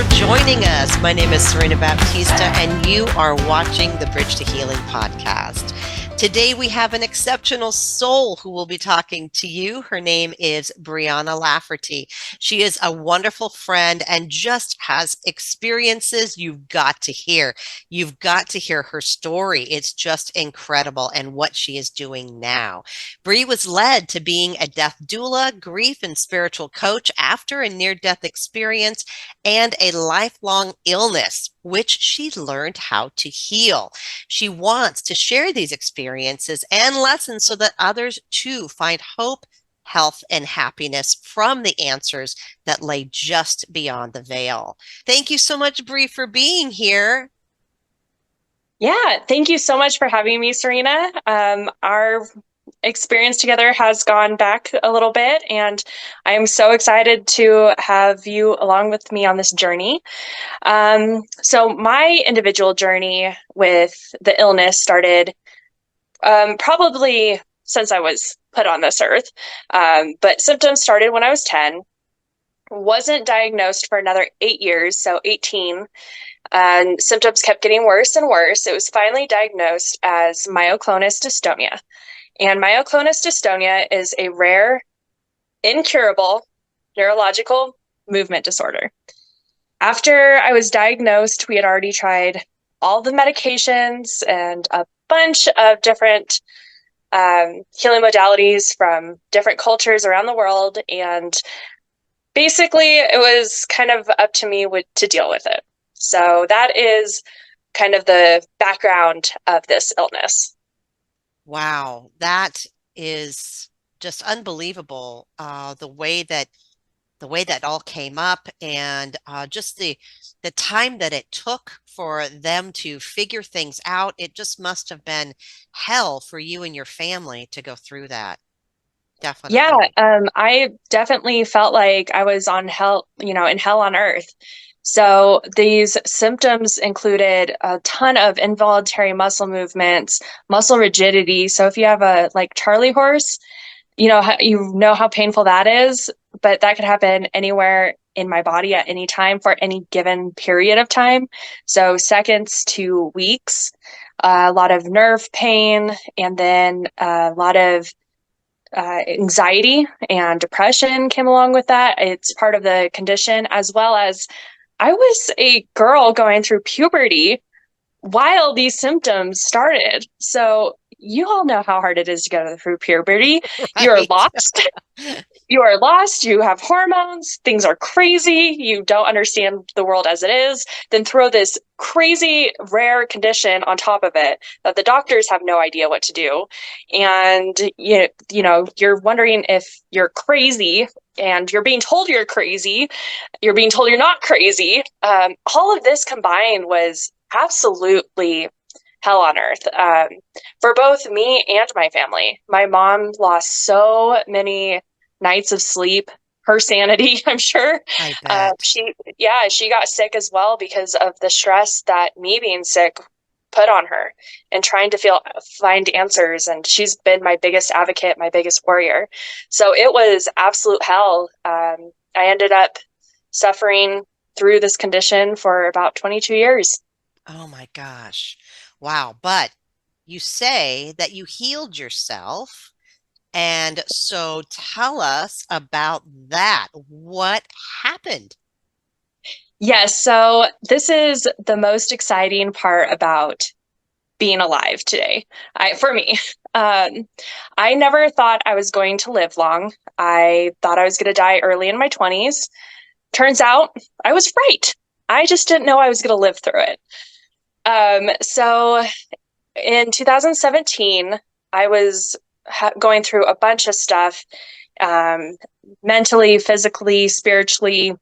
for joining us. My name is Serena Baptista, and you are watching the Bridge to Healing podcast. Today, we have an exceptional soul who will be talking to you. Her name is Brianna Lafferty. She is a wonderful friend and just has experiences you've got to hear. You've got to hear her story. It's just incredible, and what she is doing now. Bri was led to being a death doula, grief and spiritual coach after a near-death experience and a lifelong illness, which she learned how to heal. She wants to share these experiences and lessons so that others too find hope, health, and happiness from the answers that lay just beyond the veil. Thank you so much, Bri, for being here. Yeah, thank you so much for having me, Serena. Our experience together has gone back a little bit, and I am so excited to have you along with me on this journey. So my individual journey with the illness started probably since I was put on this earth, but symptoms started when I was 10. Wasn't diagnosed for another 8 years, so 18. And symptoms kept getting worse and worse. It was finally diagnosed as myoclonus dystonia. And myoclonus dystonia is a rare, incurable neurological movement disorder. After I was diagnosed, we had already tried all the medications and a bunch of different healing modalities from different cultures around the world. And basically, it was kind of up to me to deal with it. So that is kind of the background of this illness. Wow, that is just unbelievable. The way that all came up, and just the time that it took for them to figure things out. It just must have been hell for you and your family to go through that. Yeah, Definitely. I definitely felt like I was on hell, in hell on earth. So these symptoms included a ton of involuntary muscle movements, muscle rigidity. So if you have a like Charlie horse, you know how painful that is, but that could happen anywhere in my body at any time for any given period of time. So seconds to weeks, a lot of nerve pain, and then a lot of anxiety and depression came along with that. It's part of the condition, as well as I was a girl going through puberty while these symptoms started. So you all know how hard it is to go through puberty. You are Right. lost. You are lost. You have hormones. Things are crazy. You don't understand the world as it is. Then throw this crazy rare condition on top of it that the doctors have no idea what to do. And you're wondering if you're crazy, and you're being told you're crazy. You're being told you're not crazy. All of this combined was absolutely hell on earth, for both me and my family. My mom lost so many nights of sleep, her sanity, I'm sure. I bet. She got sick as well because of the stress that me being sick put on her and trying to find answers. And she's been my biggest advocate, my biggest warrior. So it was absolute hell. I ended up suffering through this condition for about 22 years. Oh my gosh. Wow. But you say that you healed yourself. And so tell us about that. What happened? Yes, so this is the most exciting part about being alive today. For me, um, I never thought I was going to live long. I thought I was going to die early in my 20s. Turns out I was right. I just didn't know I was going to live through it. So in 2017, I was going through a bunch of stuff, um, mentally, physically, spiritually,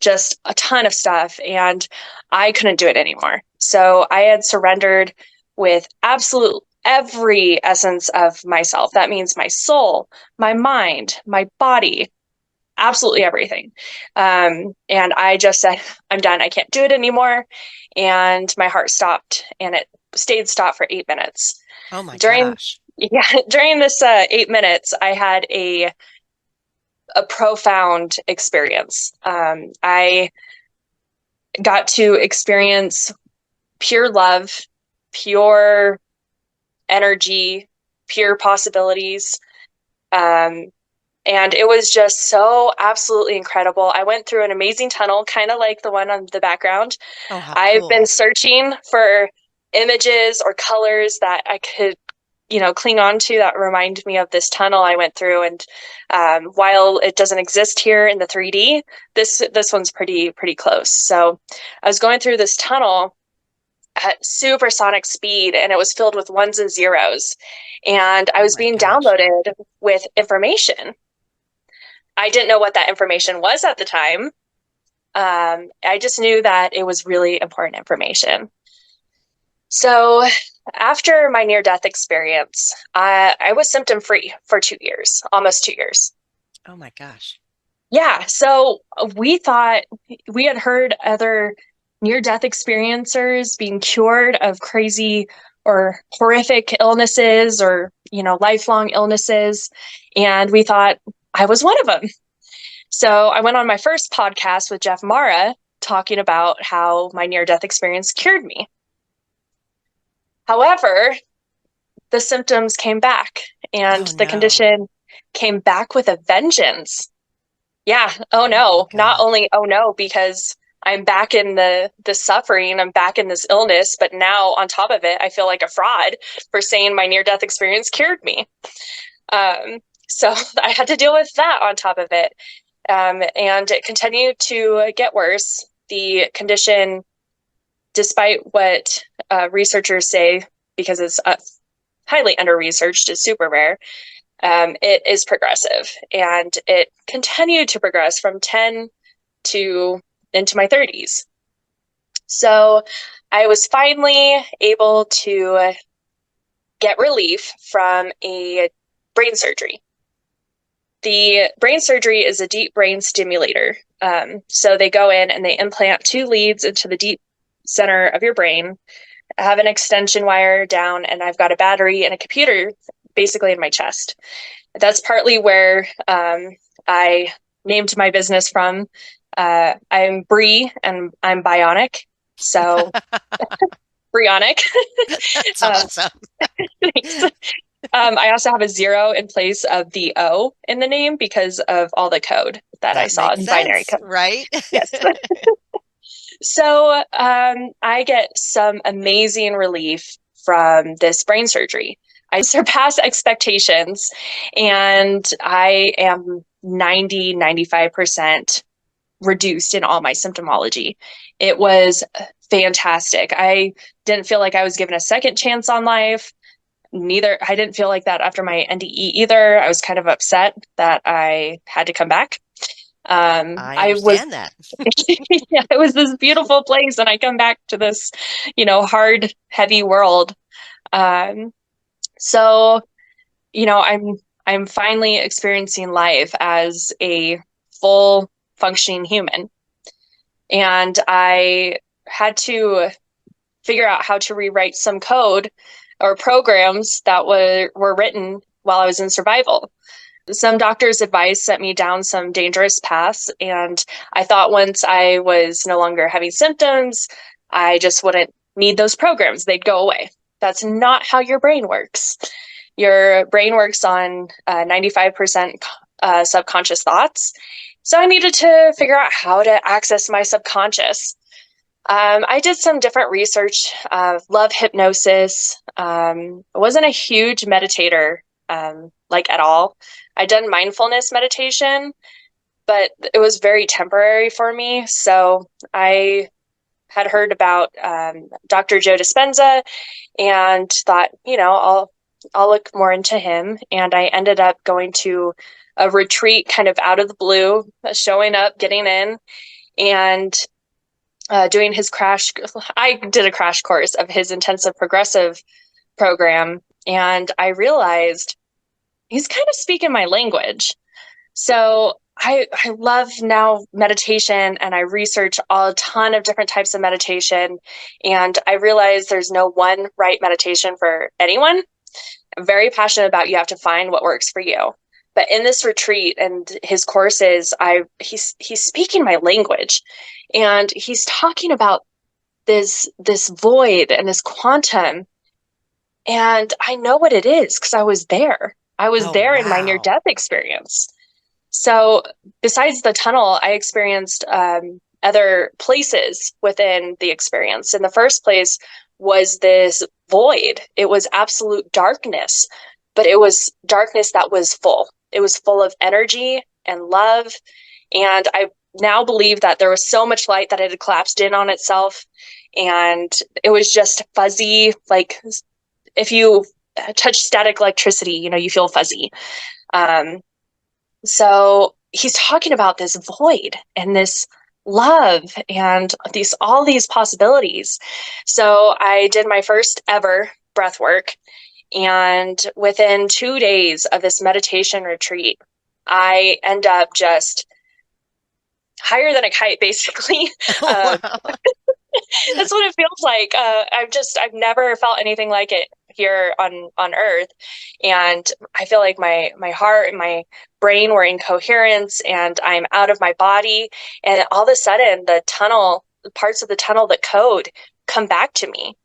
just a ton of stuff, and I couldn't do it anymore. So I had surrendered with absolute every essence of myself. That means my soul, my mind, my body, absolutely everything. And I just said, I'm done. I can't do it anymore. And my heart stopped, and it stayed stopped for 8 minutes. Oh my During gosh. yeah, during this 8 minutes, I had a profound experience. I got to experience pure love, pure energy, pure possibilities. Um, and it was just so absolutely incredible. I went through an amazing tunnel, kind of like the one on the background. Oh, how I've been cool. searching for images or colors that I could, cling on to that remind me of this tunnel I went through. And while it doesn't exist here in the 3D, this one's pretty close. So I was going through this tunnel at supersonic speed, and it was filled with ones and zeros. And I Oh was my being gosh. downloaded with information. I didn't know what that information was at the time. I just knew that it was really important information. So after my near-death experience, I was symptom-free for 2 years, almost 2 years. Oh my gosh. Yeah, so we thought we had heard other near-death experiencers being cured of crazy or horrific illnesses or, lifelong illnesses. And we thought I was one of them. So I went on my first podcast with Jeff Mara talking about how my near-death experience cured me. However, the symptoms came back and Oh the no. condition came back with a vengeance. Yeah. Oh Oh my no. Not God. only oh no, because I'm back in the suffering, I'm back in this illness, but now on top of it, I feel like a fraud for saying my near-death experience cured me. So I had to deal with that on top of it. And it continued to get worse. The condition, despite what researchers say, because it's highly under-researched, is super rare, it is progressive. And it continued to progress from 10 to into my 30s. So I was finally able to get relief from a brain surgery. The brain surgery is a deep brain stimulator. So they go in and they implant 2 leads into the deep center of your brain. I have an extension wire down, and I've got a battery and a computer basically in my chest. That's partly where I named my business from. I'm Brie, and I'm bionic. So Brionic. That's uh, awesome. thanks. I also have a 0 in place of the O in the name because of all the code that I That saw makes in binary sense, code. right? Yes. So I get some amazing relief from this brain surgery. I surpass expectations, and I am 95% reduced in all my symptomology. It was fantastic. I didn't feel like I was given a second chance on life. I didn't feel like that after my NDE either. I was kind of upset that I had to come back. I I was understand that. yeah, it was this beautiful place, and I come back to this, hard, heavy world. Um, so, I'm finally experiencing life as a full functioning human. And I had to figure out how to rewrite some code or programs that were written while I was in survival. Some doctor's advice sent me down some dangerous paths, and I thought once I was no longer having symptoms, I just wouldn't need those programs. They'd go away. That's not how your brain works. Your brain works on 95% subconscious thoughts. So I needed to figure out how to access my subconscious. I did some different research, love hypnosis. I wasn't a huge meditator, like at all. I'd done mindfulness meditation, but it was very temporary for me. So I had heard about Dr. Joe Dispenza and thought, I'll look more into him. And I ended up going to a retreat kind of out of the blue, showing up, getting in, and doing his crash. I did a crash course of his intensive progressive program, and I realized he's kind of speaking my language. So I love now meditation, and I research a ton of different types of meditation, and I realize there's no one right meditation for anyone. I'm very passionate about you have to find what works for you. But in this retreat and his courses, he's speaking my language, and he's talking about this void and this quantum. And I know what it is because I was there. I was Oh, there in my near wow. death experience. So, besides the tunnel, I experienced other places within the experience. And the first place was this void. It was absolute darkness, but it was darkness that was full. It was full of energy and love. And I now believe that there was so much light that it had collapsed in on itself. And it was just fuzzy. Like if you touch static electricity, you feel fuzzy. Um, so he's talking about this void and this love and all these possibilities. So I did my first ever breath work, and within 2 days of this meditation retreat, I end up just higher than a kite, basically. Oh, um, wow. that's what it feels like. I've never felt anything like it here on Earth, and I feel like my heart and my brain were in coherence, and I'm out of my body, and all of a sudden parts of the tunnel that code come back to me,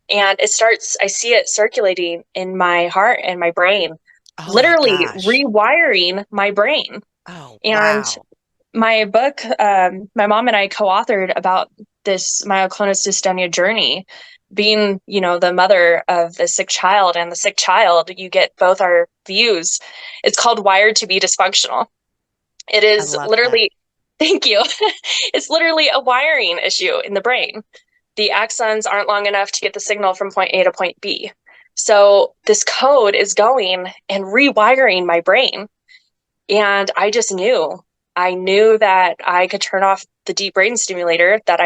and I see it circulating in my heart and my brain, Oh my literally gosh. rewiring my brain. Oh, And wow. my book, my mom and I co-authored about this myoclonus dystonia journey. Being, the mother of the sick child and the sick child, you get both our views. It's called Wired to be Dysfunctional. It I is love that. literally, thank you. It's literally a wiring issue in the brain. The axons aren't long enough to get the signal from point A to point B. So this code is going and rewiring my brain. And I knew that I could turn off the deep brain stimulator that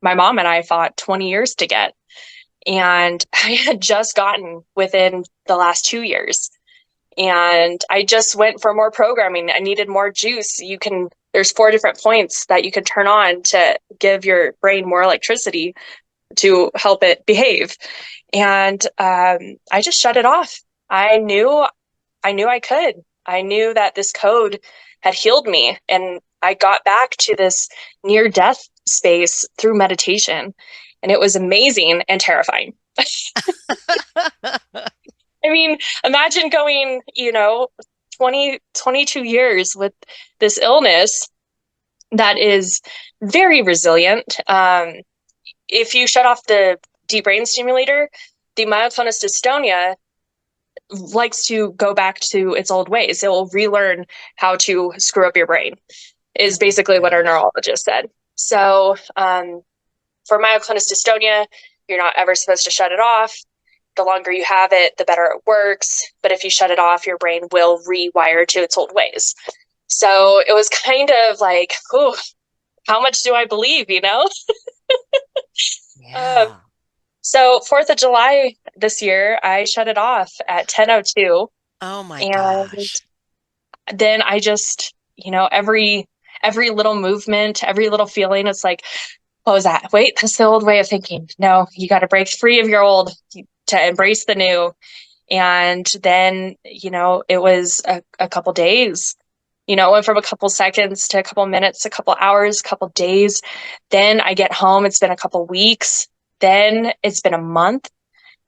my mom and I fought 20 years to get. And I had just gotten within the last 2 years. And I just went for more programming. I needed more juice. There's 4 different points that you can turn on to give your brain more electricity to help it behave. And I just shut it off. I knew I could. I knew that this code had healed me, and I got back to this near death space through meditation, and it was amazing and terrifying. I mean, imagine going, 22 years with this illness that is very resilient. If you shut off the deep brain stimulator, the myoclonus dystonia likes to go back to its old ways. It will relearn how to screw up your brain, is Oh my basically what our gosh. neurologist said. So for myoclonus dystonia, you're not ever supposed to shut it off. The longer you have it, the better it works. But if you shut it off, your brain will rewire to its old ways. So it was kind of like, ooh, how much do I believe, um, Yeah. so 4th of July this year, I shut it off at 10:02. Oh my And gosh. then I just, every little movement, every little feeling, it's like, what was that? Wait, that's the old way of thinking. No, you got to break free of your old to embrace the new. And then, it was a couple days. It went from a couple seconds to a couple minutes, a couple hours, a couple days. Then I get home, it's been a couple weeks. Then it's been a month.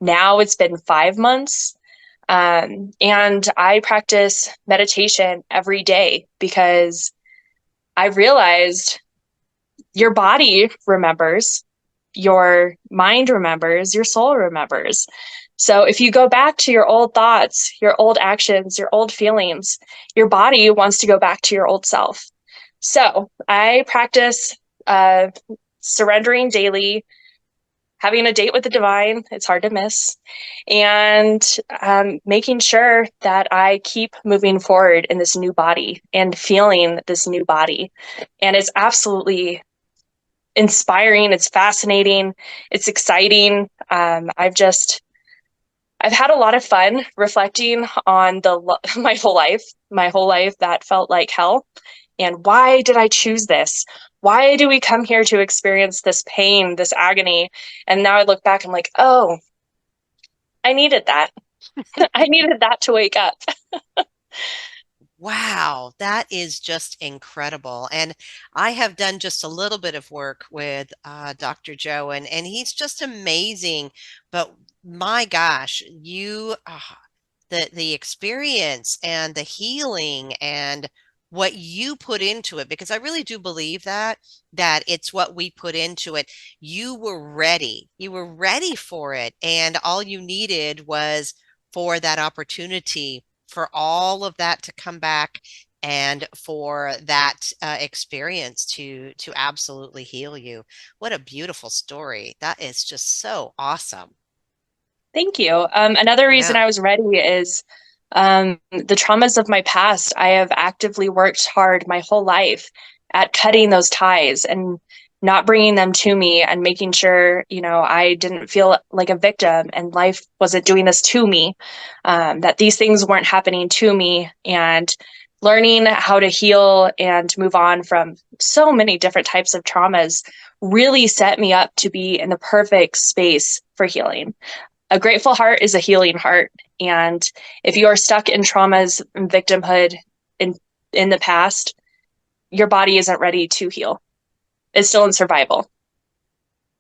Now it's been 5 months. And I practice meditation every day because I realized your body remembers, your mind remembers, your soul remembers. So if you go back to your old thoughts, your old actions, your old feelings, your body wants to go back to your old self. So I practice surrendering daily, having a date with the divine. It's hard to miss. And making sure that I keep moving forward in this new body and feeling this new body. And it's absolutely inspiring. It's fascinating. It's exciting. I've had a lot of fun reflecting on my whole life that felt like hell. And why did I choose this? Why do we come here to experience this pain, this agony? And now I look back, I'm like, oh, I needed that. I needed that to wake up. Wow, that is just incredible. And I have done just a little bit of work with Dr. Joe, and he's just amazing. But my gosh, the experience and the healing and what you put into it, because I really do believe that it's what we put into it. You were ready. You were ready for it, and all you needed was for that opportunity, for all of that to come back, and for that experience to absolutely heal you. What a beautiful story. That is just so awesome. Thank you. Another reason Yeah. I was ready is the traumas of my past. I have actively worked hard my whole life at cutting those ties and not bringing them to me and making sure, I didn't feel like a victim and life wasn't doing this to me, that these things weren't happening to me, and learning how to heal and move on from so many different types of traumas really set me up to be in the perfect space for healing. A grateful heart is a healing heart. And if you are stuck in traumas and victimhood in the past, your body isn't ready to heal. It's still in survival.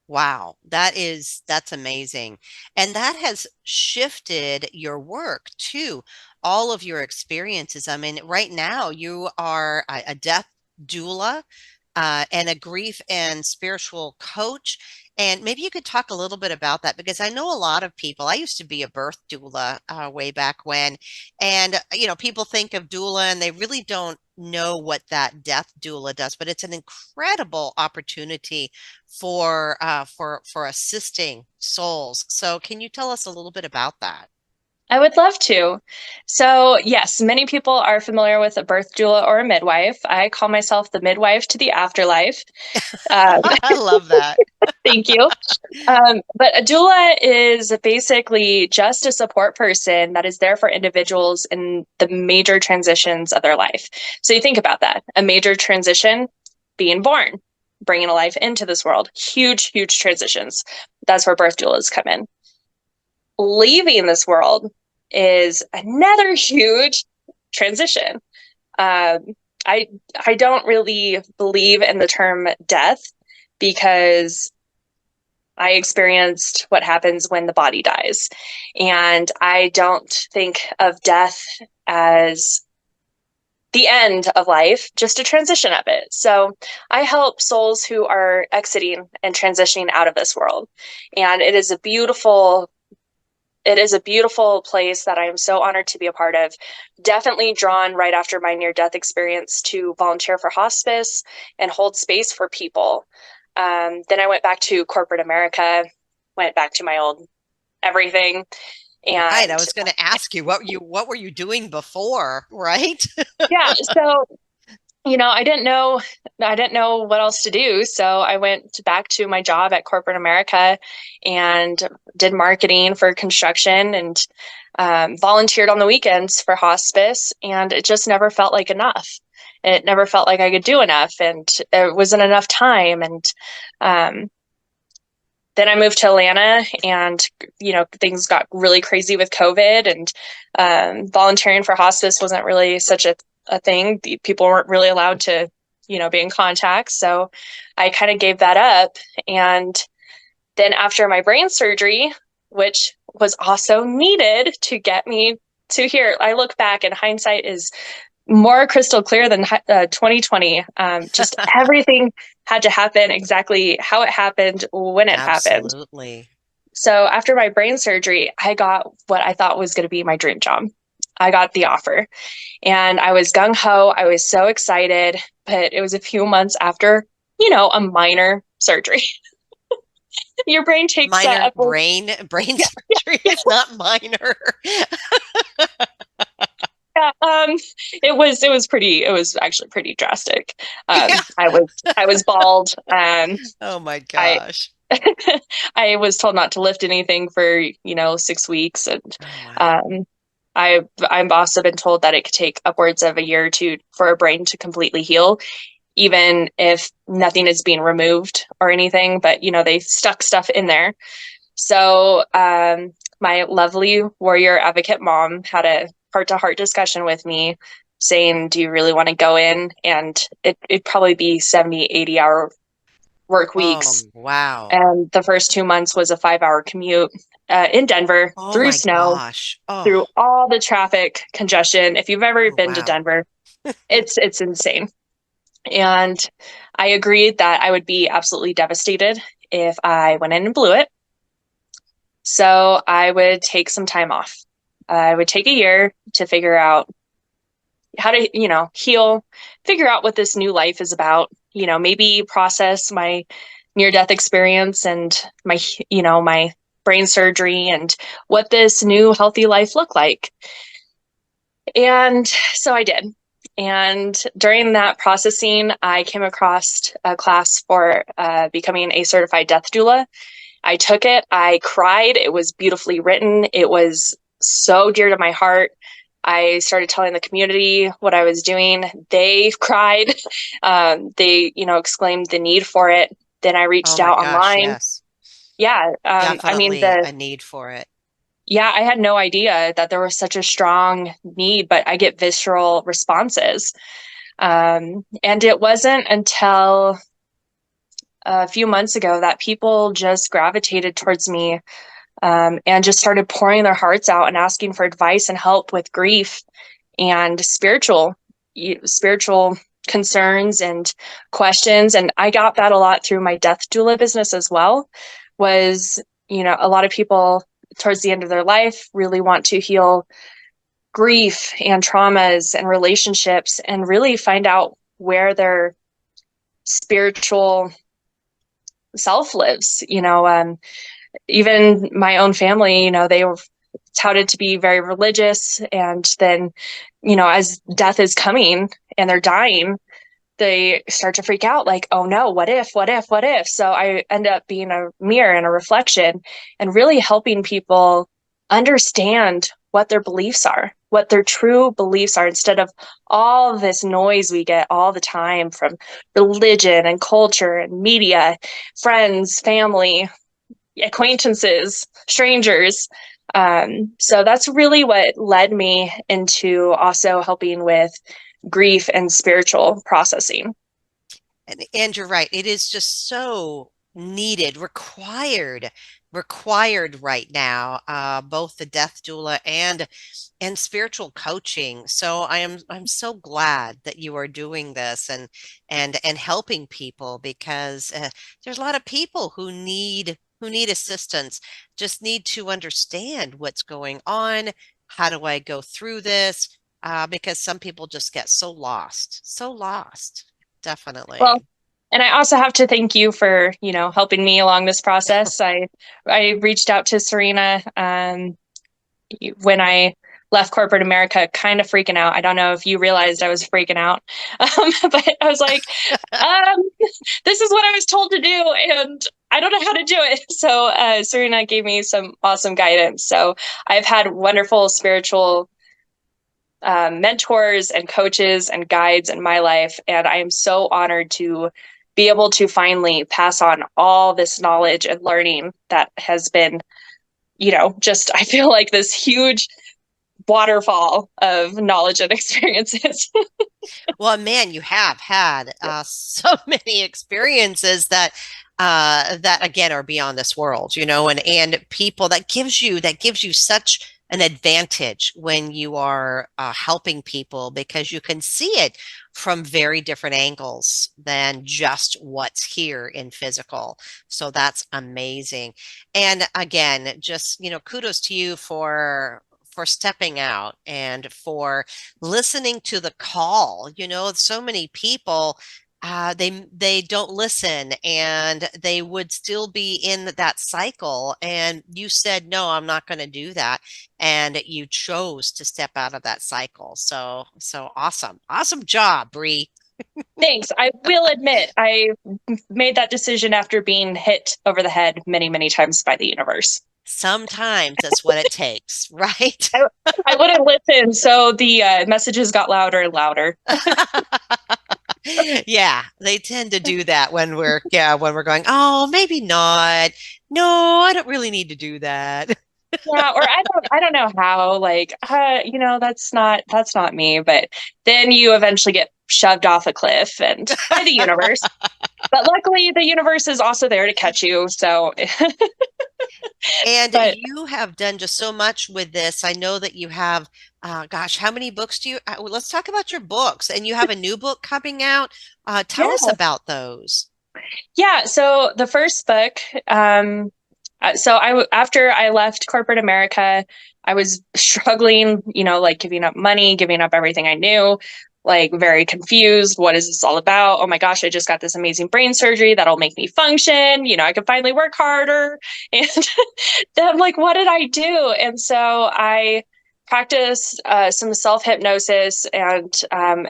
Wow, that's amazing. And that has shifted your work too, all of your experiences. I mean, right now you are a death doula, and a grief and spiritual coach. And maybe you could talk a little bit about that, because I know a lot of people. I used to be a birth doula way back when, and people think of doula and they really don't know what that death doula does. But it's an incredible opportunity for assisting souls. So, can you tell us a little bit about that? I would love to. So, yes, many people are familiar with a birth doula or a midwife. I call myself the midwife to the afterlife. Um, I love that. thank you. But a doula is basically just a support person that is there for individuals in the major transitions of their life. So you think about that, a major transition, being born, bringing a life into this world, huge, huge transitions. That's where birth doulas come in. Leaving this world is another huge transition. Um, I I don't really believe in the term death because I experienced what happens when the body dies. And I don't think of death as the end of life, just a transition of it. So I help souls who are exiting and transitioning out of this world. And it is a beautiful place that I am so honored to be a part of. Definitely drawn right after my near death experience to volunteer for hospice and hold space for people. Then I went back to corporate America, went back to my old everything. Right. I And was going to ask you what were you doing before, right? yeah, so I didn't know what else to do. So I went back to my job at corporate America and did marketing for construction and volunteered on the weekends for hospice. And it just never felt like enough. It never felt like I could do enough, and it wasn't enough time. And um, then I moved to Atlanta, and things got really crazy with COVID, and volunteering for hospice wasn't really such a thing. People weren't really allowed to be in contact, so I kind of gave that up. And then after my brain surgery, which was also needed to get me to here, I look back and hindsight is more crystal clear than 2020. Just everything had to happen exactly how it happened when it happened. Absolutely. So after my brain surgery, I got what I thought was going to be my dream job. I got the offer, and I was gung ho. I was so excited, but it was a few months after, a minor surgery. Your brain takes Minor upwards. brain surgery is not minor. Yeah, it was actually pretty drastic. Yeah. I was bald. Oh my I gosh. I was told not to lift anything for 6 weeks, and Oh wow. um, I've also been told that it could take upwards of a year or two for a brain to completely heal, even if nothing is being removed or anything. But they stuck stuff in there. So my lovely warrior advocate mom had a heart-to-heart discussion with me saying, do you really want to go in? And it'd probably be 70, 80 hour work Oh, weeks. wow. And the first 2 months was a 5 hour commute in Denver Oh through my snow, gosh. Oh, through all the traffic congestion. If you've ever oh been to wow. Denver, it's insane. And I agreed that I would be absolutely devastated if I went in and blew it. So I would take some time off. I would take a year to figure out how to, heal, figure out what this new life is about, maybe process my near death experience and my brain surgery and what this new healthy life looked like. And so I did. And during that processing, I came across a class for becoming a certified death doula. I took it. I cried. It was beautifully written. It was so dear to my heart. I started telling the community what I was doing. They cried. They, exclaimed the need for it. Then I Oh reached my out gosh, online. yes. Yeah. I mean, Definitely a need for it. yeah, I had no idea that there was such a strong need, but I get visceral responses. And it wasn't until a few months ago that people just gravitated towards me, and just started pouring their hearts out and asking for advice and help with grief and spiritual concerns and questions. And I got that a lot through my death doula business as well. Was, a lot of people towards the end of their life really want to heal grief and traumas and relationships and really find out where their spiritual self lives. Even my own family, they were touted to be very religious. And then, as death is coming and they're dying, they start to freak out like, oh no, what if, what if, what if? So I end up being a mirror and a reflection and really helping people understand what their beliefs are, what their true beliefs are, instead of all this noise we get all the time from religion and culture and media, friends, family, acquaintances, strangers. So that's really what led me into also helping with grief and spiritual processing. And you're right. It is just so needed, required right now, both the death doula and spiritual coaching. So I'm so glad that you are doing this and helping people because there's a lot of people who need assistance, just need to understand what's going on. How do I go through this? Because some people just get so lost. Well, Definitely. and I also have to thank you for, helping me along this process. I reached out to Serena when I left corporate America, kind of freaking out. I don't know if you realized I was freaking out, but I was like, um, this is what I was told to do, and I don't know how to do it. So Serena gave me some awesome guidance. So I've had wonderful spiritual mentors and coaches and guides in my life. And I am so honored to be able to finally pass on all this knowledge and learning that has been, just I feel like this huge waterfall of knowledge and experiences. Well, man, you have had so many experiences that again are beyond this world, and people that gives you such an advantage when you are helping people because you can see it from very different angles than just what's here in physical. So that's amazing. And again, just kudos to you for stepping out and for listening to the call. So many people they don't listen and they would still be in that cycle. And you said, no, I'm not going to do that. And you chose to step out of that cycle. So awesome. Awesome job, Bree. Thanks. I will admit, I made that decision after being hit over the head many, many times by the universe. Sometimes that's what it takes, right? I, I wouldn't listen, so the messages got louder and louder. Yeah, they tend to do that when we're going, oh, maybe not. No, I don't really need to do that. Yeah, or I don't know how, like, that's not me. But then you eventually get shoved off a cliff and by the universe. But luckily the universe is also there to catch you. So And but you have done just so much with this. I know that you have, gosh, how many books do you? Well, let's talk about your books. And you have a new book coming out. Tell us yeah. about those. Yeah, so the first book, after I left corporate America, I was struggling, like giving up money, giving up everything I knew, like very confused. What is this all about? Oh my gosh, I just got this amazing brain surgery that'll make me function. I can finally work harder. And then I'm like, what did I do? And so I practiced some self hypnosis and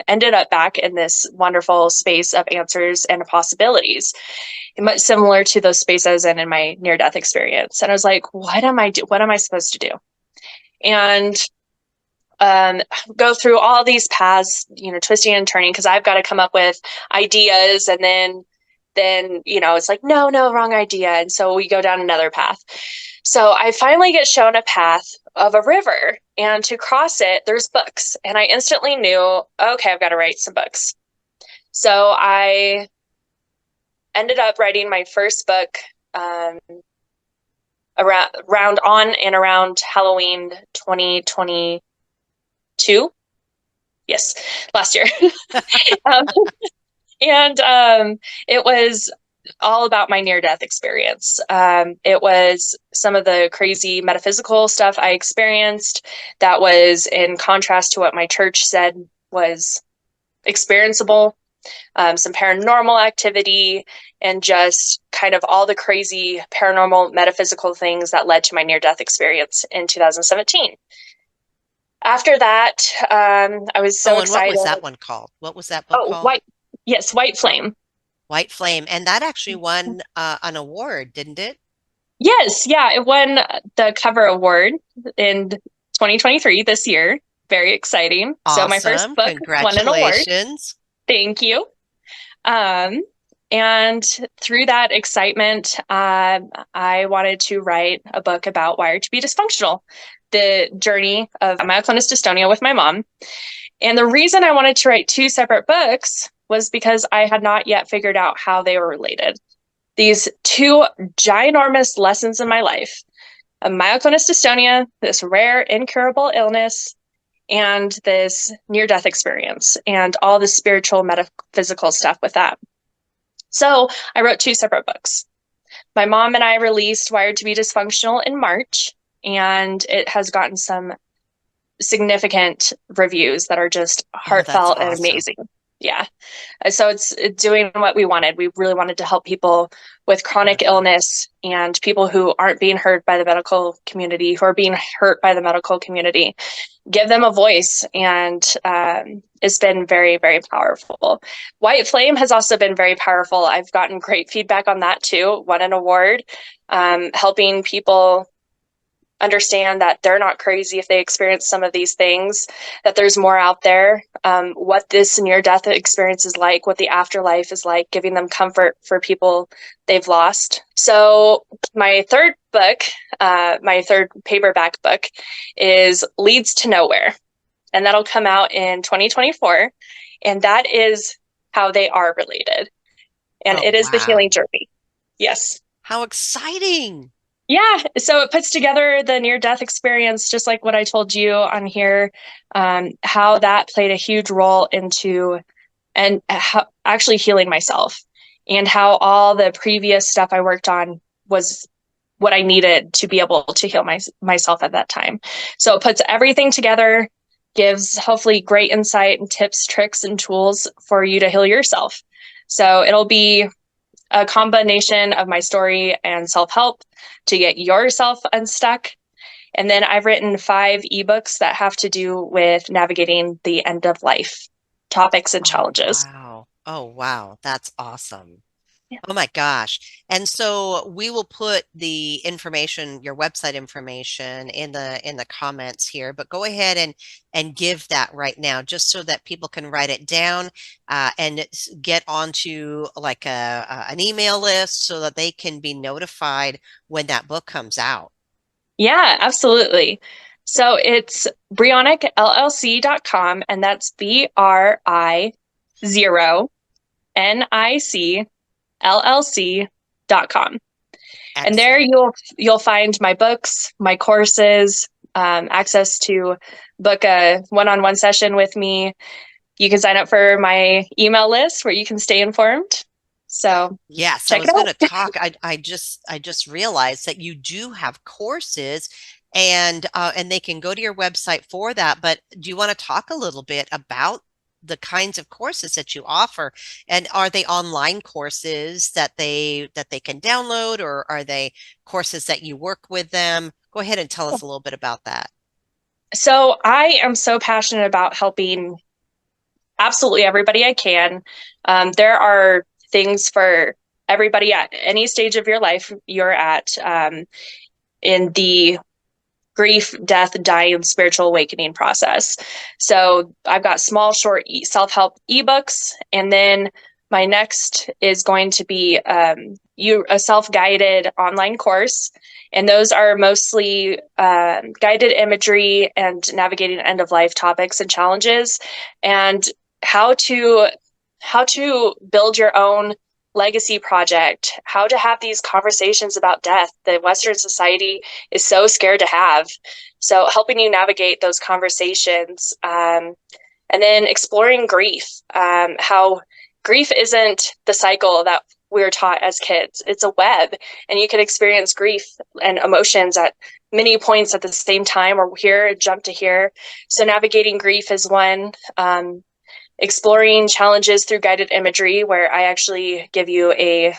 ended up back in this wonderful space of answers and possibilities, much similar to those spaces and in my near death experience. And I was like, what am I supposed to do? And um, go through all these paths, twisting and turning, because I've got to come up with ideas, and then it's like, no, no, wrong idea. And so we go down another path. So I finally get shown a path of a river, and to cross it, there's books. And I instantly knew, okay, I've got to write some books. So I ended up writing my first book um, around Halloween 2022. Yes, last year. um, and it was all about my near death experience. It was some of the crazy metaphysical stuff I experienced that was in contrast to what my church said was experienceable, some paranormal activity, and just kind of all the crazy paranormal metaphysical things that led to my near death experience in 2017. After that, I was so Oh, and what excited. was that one called? What was that book Oh, called? yes, White Flame. White Flame. And that actually won an award, didn't it? Yes, yeah, it won the cover award in 2023 this year. Very exciting. So my first Awesome. book won an award. Congratulations. Thank you. Um, and through that excitement, I wanted to write a book about wired to be dysfunctional, the journey of myoclonus dystonia with my mom. And the reason I wanted to write two separate books was because I had not yet figured out how they were related. These two ginormous lessons in my life, myoclonus dystonia, this rare, incurable illness, and this near death experience, and all the spiritual, metaphysical stuff with that. So I wrote two separate books. My mom and I released Wired to be Dysfunctional in March, and it has gotten some significant reviews that are just Oh, that's heartfelt and awesome. amazing. Yeah. So it's doing what we wanted. We really wanted to help people with chronic Beautiful. illness and people who aren't being heard by the medical community, who are being hurt by the medical community, give them a voice. And it's been very, very powerful. White Flame has also been very powerful. I've gotten great feedback on that too. Won an award, helping people understand that they're not crazy if they experience some of these things, that there's more out there, what this near death experience is like, what the afterlife is like, giving them comfort for people they've lost. So my third book, my third paperback book, is Leads to Nowhere, and that'll come out in 2024. And that is how they are related. And Oh, it is the healing wow. journey. Yes. How exciting. Yeah, so it puts together the near death experience, just like what I told you on here, how that played a huge role into and how, actually healing myself, and how all the previous stuff I worked on was what I needed to be able to heal myself at that time. So it puts everything together, gives hopefully great insight and tips, tricks, and tools for you to heal yourself. So it'll be a combination of my story and self-help to get yourself unstuck. And then I've written 5 ebooks that have to do with navigating the end of life topics and Oh, challenges. wow. Oh, wow. That's awesome. Yeah. Oh my gosh. And so we will put the information, your website information in the comments here, but go ahead and give that right now just so that people can write it down and get onto like an email list so that they can be notified when that book comes out. Yeah, absolutely. So it's brionic.llc.com, and that's BRI0NICLLC.com. And there Excellent. you'll find my books, my courses, access to book a one-on-one session with me. You can sign up for my email list where you can stay informed. So Yes, I check it was going out. to talk. I just realized that you do have courses, and they can go to your website for that. But do you want to talk a little bit about the kinds of courses that you offer? And are they online courses that they can download, or are they courses that you work with them? Go ahead and tell us a little bit about that. So I am so passionate about helping absolutely everybody I can. There are things for everybody at any stage of your life you're at, in the grief, death, dying, spiritual awakening process. So I've got small, short self-help ebooks, and then my next is going to be a self-guided online course, and those are mostly guided imagery and navigating end-of-life topics and challenges, and how to how to build your own legacy project, how to have these conversations about death that Western society is so scared to have. So, helping you navigate those conversations, and then exploring grief, how grief isn't the cycle that we're taught as kids. It's a web, and you can experience grief and emotions at many points at the same time, or here, jump to here. So, navigating grief is one. Exploring challenges through guided imagery, where I actually give you a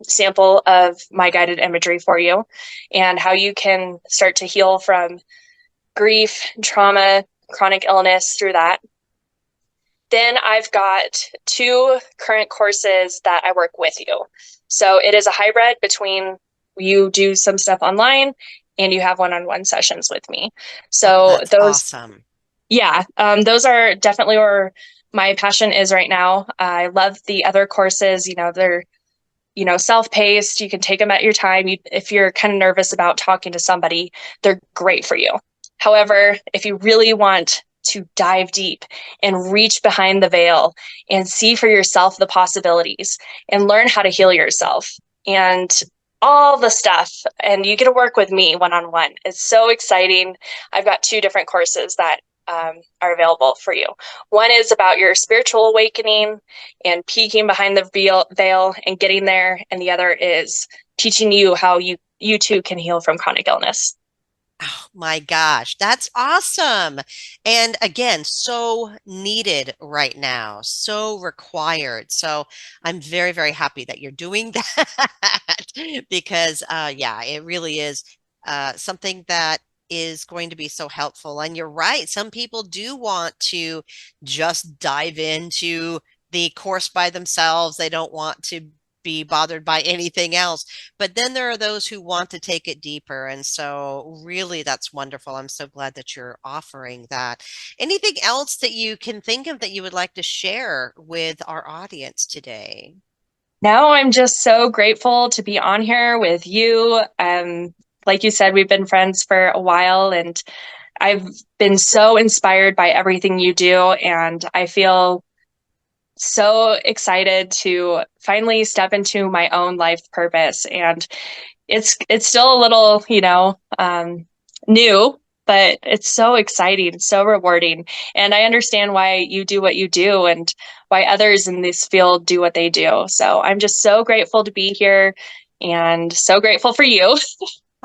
sample of my guided imagery for you and how you can start to heal from grief, trauma, chronic illness through that. Then I've got two current courses that I work with you. So it is a hybrid between you do some stuff online and you have one-on-one sessions with me. Oh, So that's those, awesome. yeah, those are definitely where my passion is right now. I love the other courses. They're self-paced. You can take them at your time. If you're kind of nervous about talking to somebody, they're great for you. However, if you really want to dive deep and reach behind the veil and see for yourself the possibilities and learn how to heal yourself and all the stuff, and you get to work with me one-on-one. It's so exciting. I've got two different courses that are available for you. One is about your spiritual awakening and peeking behind the veil and getting there. And the other is teaching you how you too can heal from chronic illness. Oh my gosh, that's awesome. And again, so needed right now, so required. So I'm very, very happy that you're doing that because, yeah, it really is something that is going to be so helpful. And you're right, some people do want to just dive into the course by themselves. They don't want to be bothered by anything else. But then there are those who want to take it deeper. And so, really, that's wonderful. I'm so glad that you're offering that. Anything else that you can think of that you would like to share with our audience today? Now I'm just so grateful to be on here with you. Like you said, we've been friends for a while, and I've been so inspired by everything you do. And I feel so excited to finally step into my own life purpose. And it's still a little, new, but it's so exciting, so rewarding. And I understand why you do what you do and why others in this field do what they do. So I'm just so grateful to be here and so grateful for you.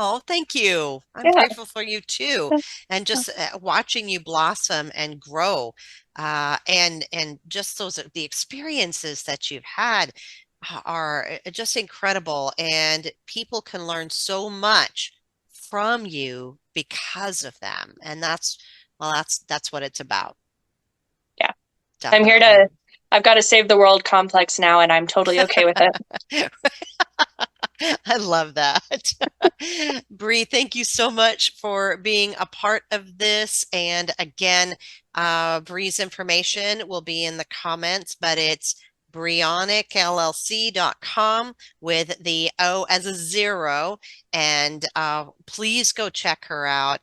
Oh, thank you. I'm Yeah. grateful for you too. And just watching you blossom and grow, and just the experiences that you've had are just incredible. And people can learn so much from you because of them. And that's what it's about. Yeah. I'm here Definitely. to, I've got to save the world complex now, and I'm totally okay with it. I love that. Bree, thank you so much for being a part of this. And again, Bree's information will be in the comments, but it's brionic.llc.com with the O as a zero. And please go check her out.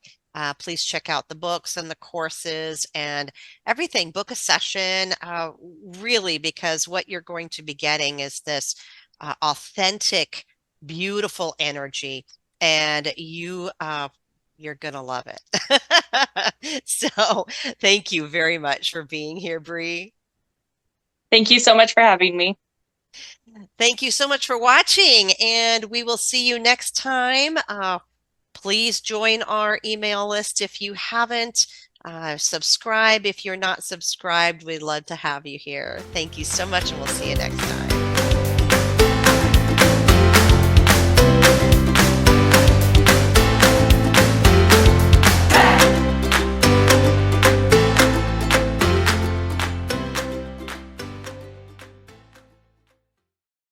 Please check out the books and the courses and everything. Book a session, really, because what you're going to be getting is this authentic, beautiful energy, and you're gonna love it. So, thank you very much for being here, Bree. Thank you so much for having me. Thank you so much for watching, and we will see you next time. Please join our email list if you haven't. Subscribe if you're not subscribed. We'd love to have you here. Thank you so much, and we'll see you next time.